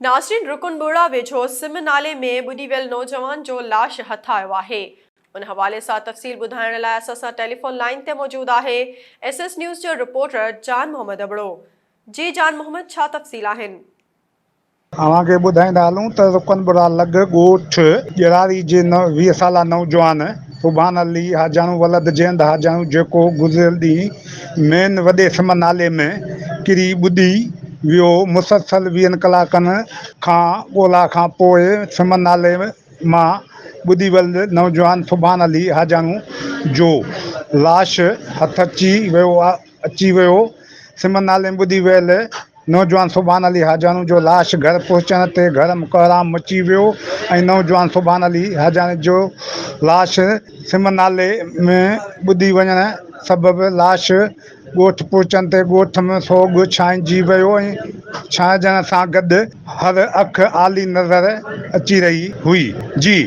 नासरीन रुकनबोड़ा वेझो सिम नाले में बुॾी वियल नौजवान जो लाश हथ आयो आहे। उन हवाले सां तफ़सील ॿुधाइण लाइ असां सां टेलीफोन लाइन ते मौजूद आहे SS न्यूज़ जो रिपोर्टर जान मोहम्मद अबड़ो। जी जान मोहम्मद, छा तफ़सील आहिनि? अव्हांखे ॿुधाईंदा हलूं त रुकनबुरा लॻ ॻोठ ॼरारी जे 20 साला नौजवान सुभान अली हाजाणू वलद जैंद हाजाणू जेको गुज़िरियल ॾींहुं मेन वॾे सिम नाले में किरी ॿुॾी वियो। मुसलसल 20 कलाकनि खां ॻोल्हा खां पोइ सिम नाले मां ॿुॾी वियल नौजवान सुभान अली हाजाणू जो लाश हथ अची वियो। सिम नाले में ॿुॾी वियल नौजवान सुभान अली हाजाणू जो लाश घर पहुचण ते घर में कोहराम मची वियो ऐं नौजवान सुभान अली हाजाणू जो लाश सिम नाले में ॿुॾी वञण सबबि लाश ॻोठ पहुचण ते ॻोठ में सोग छांइजी वियो ऐं छांइजण सां गॾु हर अखि आली नज़र अची रही हुई। जी।